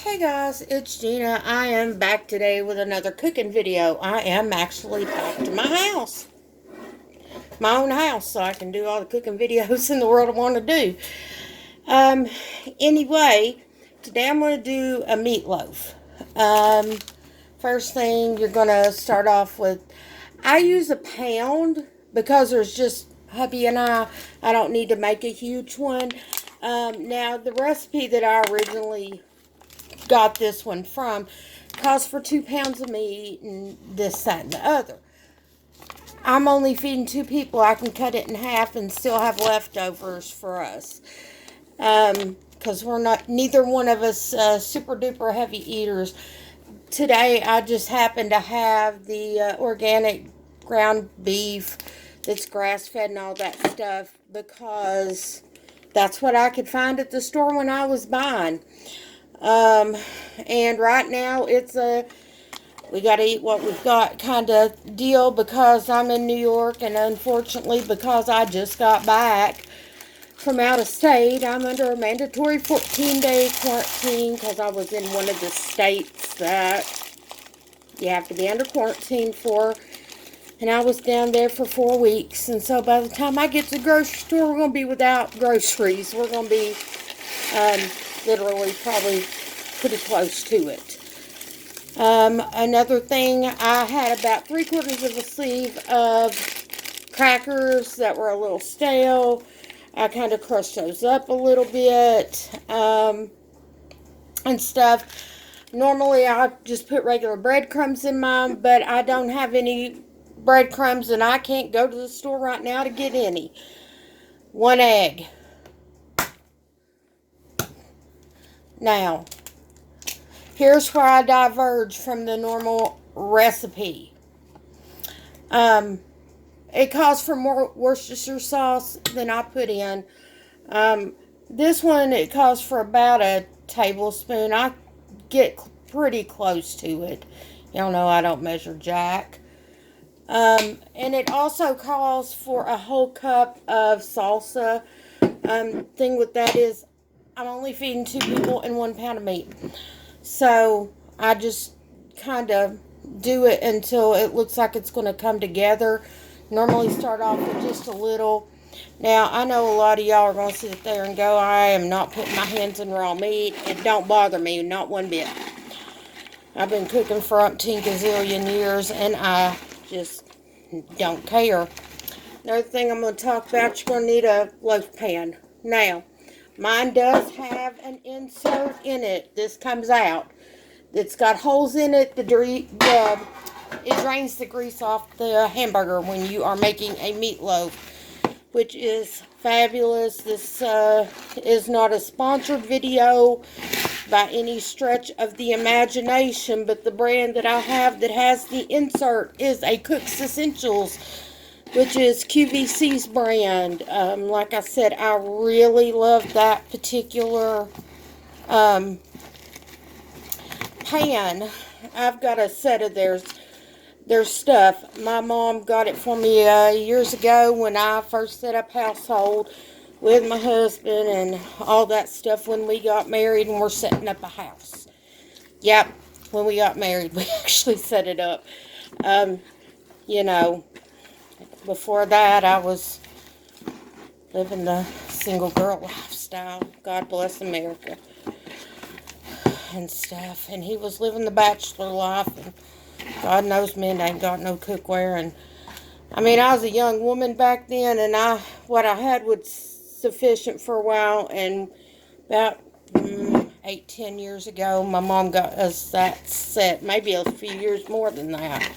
Hey guys, it's Gina. I am back today with another cooking video. I am actually back to my own house, so I can do all the cooking videos in the world I want to do. Um, anyway, today I'm going to do a meatloaf. First thing, you're going to start off with, I use a pound because there's just hubby and I don't need to make a huge one. Now, the recipe that I originally got this one from calls for 2 pounds of meat and this, that, and the other. I'm only feeding 2 people. I can cut it in half and still have leftovers for us. Because neither one of us super duper heavy eaters. Today I just happen to have the organic ground beef that's grass fed and all that stuff because that's what I could find at the store when I was buying. And right now it's a we gotta eat what we've got kind of deal because I'm in New York, and unfortunately because I just got back from out of state, I'm under a mandatory 14-day quarantine because I was in one of the states that you have to be under quarantine for, and I was down there for 4 weeks. And so by the time I get to the grocery store, we're going to be without groceries. We're going to be literally probably pretty close to it. Another thing, I had about 3/4 of a sleeve of crackers that were a little stale. I kind of crushed those up a little bit and stuff. Normally I just put regular breadcrumbs in mine, but I don't have any breadcrumbs and I can't go to the store right now to get any. 1 egg. Now, here's where I diverge from the normal recipe. It calls for more Worcestershire sauce than I put in. This one, it calls for about a tablespoon. I get pretty close to it. Y'all know I don't measure jack. And it also calls for a whole cup of salsa. Thing with that is, I'm only feeding 2 people and 1 pound of meat. So I just kind of do it until it looks like it's going to come together. Normally start off with just a little. Now, I know a lot of y'all are going to sit there and go, I am not putting my hands in raw meat. It don't bother me, not one bit. I've been cooking for umpteen gazillion years, and I just don't care. Another thing I'm going to talk about, you're going to need a loaf pan. Now, mine does have an insert in it. This comes out. It's got holes in it. It drains the grease off the hamburger when you are making a meatloaf, which is fabulous. This is not a sponsored video by any stretch of the imagination, but the brand that I have that has the insert is a Cook's Essentials, which is QVC's brand. Like I said, I really love that particular pan. I've got a set of their stuff. My mom got it for me years ago when I first set up household with my husband and all that stuff when we got married and we're setting up a house. Yep, when we got married, we actually set it up. You know, before that, I was living the single girl lifestyle. God bless America. And stuff. And he was living the bachelor life. And God knows men ain't got no cookware. And I mean, I was a young woman back then. And what I had was sufficient for a while. And about 8-10 years ago, my mom got us that set. Maybe a few years more than that.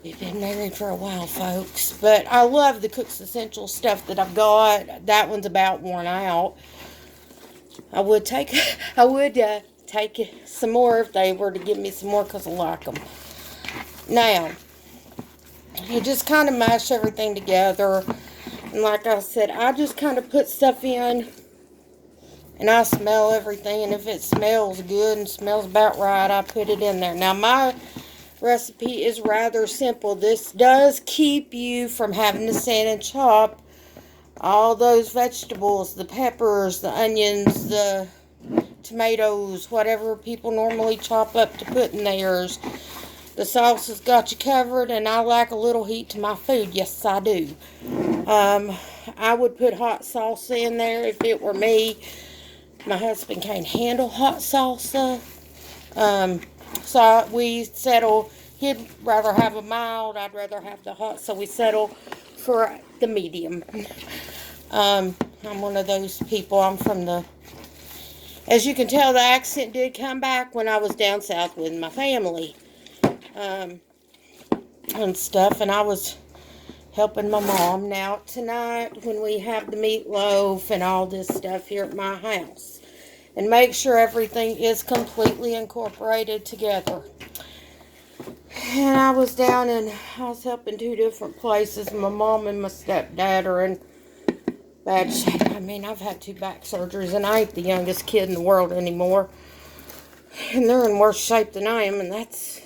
We've been married for a while, folks. But I love the Cook's Essential stuff that I've got. That one's about worn out. I would take some more if they were to give me some more because I like them. Now, you just kind of mash everything together. And like I said, I just kind of put stuff in and I smell everything. And if it smells good and smells about right, I put it in there. Now, my recipe is rather simple. This does keep you from having to sand and chop all those vegetables, the peppers, the onions, the tomatoes, whatever people normally chop up to put in theirs. The sauce has got you covered, and I like a little heat to my food. Yes, I do. I would put hot salsa in there if it were me. My husband can't handle hot salsa. So we settle. He'd rather have a mild. I'd rather have the hot. So we settle for the medium. I'm one of those people. I'm from the... As you can tell, the accent did come back when I was down south with my family. And stuff. And I was helping my mom. Now, tonight, when we have the meatloaf and all this stuff here at my house. And make sure everything is completely incorporated together. And I was down and I was helping 2 different places. My mom and my stepdad are in bad shape. I mean, I've had 2 back surgeries and I ain't the youngest kid in the world anymore. And they're in worse shape than I am, and that's...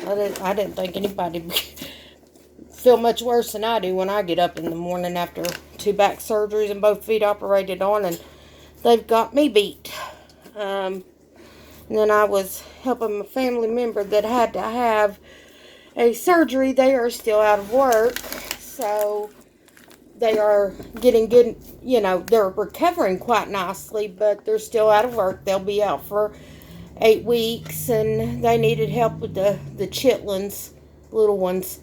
I didn't think anybody would feel much worse than I do when I get up in the morning after 2 back surgeries and both feet operated on, and they've got me beat. And then I was helping a family member that had to have a surgery. They are still out of work, so they are getting good, they're recovering quite nicely, but they're still out of work. They'll be out for 8 weeks, and they needed help with the chitlins, little ones,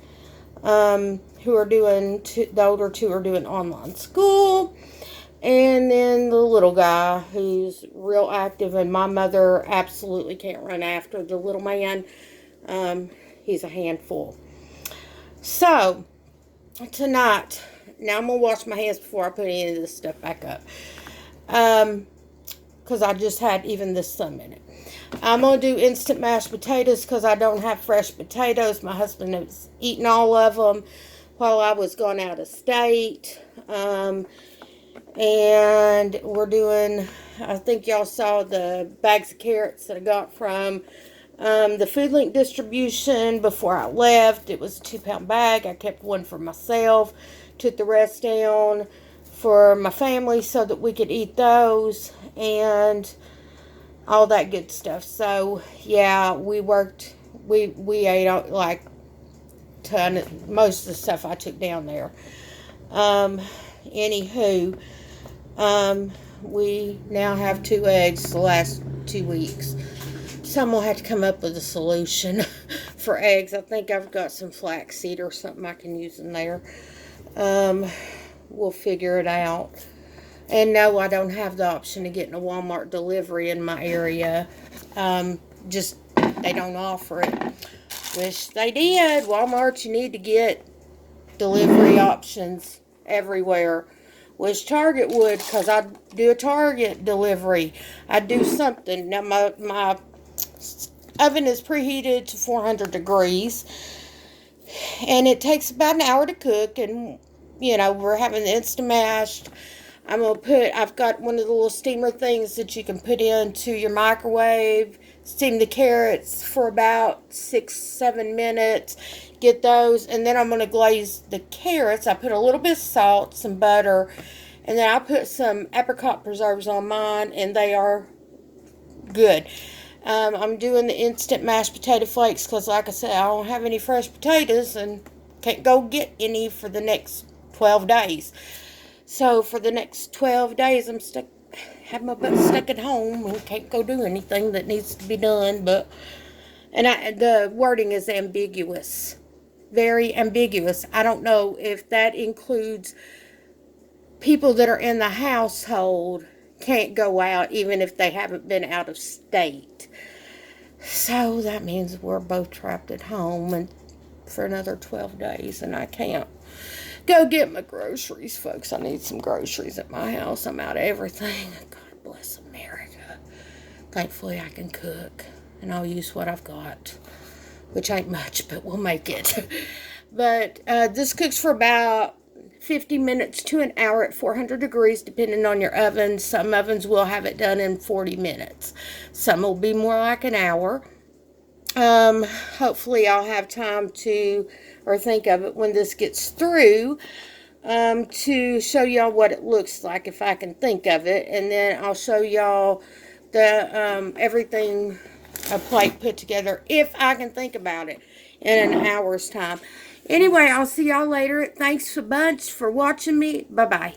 who are doing, the older 2 are doing online school. And then the little guy who's real active, and my mother absolutely can't run after the little man. He's a handful. So, tonight, now I'm going to wash my hands before I put any of this stuff back up. Because I just had even this some in it. I'm going to do instant mashed potatoes because I don't have fresh potatoes. My husband has eaten all of them while I was gone out of state. And we're doing, I think y'all saw the bags of carrots that I got from the Food Link distribution before I left. It was a 2-pound bag. I kept one for myself, took the rest down for my family so that we could eat those and all that good stuff. So, yeah, we worked, we ate like most of the stuff I took down there. Anywho, we now have 2 eggs the last 2 weeks. So I'm going to have to come up with a solution for eggs. I think I've got some flaxseed or something I can use in there. We'll figure it out. And no, I don't have the option of getting a Walmart delivery in my area. Just, they don't offer it. Wish they did. Walmart, you need to get delivery options everywhere. Wish Target would, because I'd do a Target delivery. I'd do something. Now, my oven is preheated to 400 degrees. And it takes about an hour to cook. And, we're having the instant mashed. I've got one of the little steamer things that you can put into your microwave. Steam the carrots for about 6-7 minutes. Get those. And then I'm going to glaze the carrots. I put a little bit of salt, some butter. And then I put some apricot preserves on mine. And they are good. I'm doing the instant mashed potato flakes. Because like I said, I don't have any fresh potatoes. And can't go get any for the next 12 days. So for the next 12 days, I'm have my butt stuck at home and can't go do anything that needs to be done. The wording is ambiguous, very ambiguous. I don't know if that includes people that are in the household can't go out even if they haven't been out of state. So that means we're both trapped at home and for another 12 days, and I can't go get my groceries, folks. I need some groceries at my house. I'm out of everything. God bless America. Thankfully, I can cook, and I'll use what I've got, which ain't much, but we'll make it. But this cooks for about 50 minutes to an hour at 400 degrees, depending on your oven. Some ovens will have it done in 40 minutes. Some will be more like an hour. Hopefully, I'll have time to... or think of it when this gets through, to show y'all what it looks like if I can think of it. And then I'll show y'all the everything, a plate put together, if I can think about it in an hour's time. Anyway, I'll see y'all later. Thanks a bunch for watching me. Bye-bye.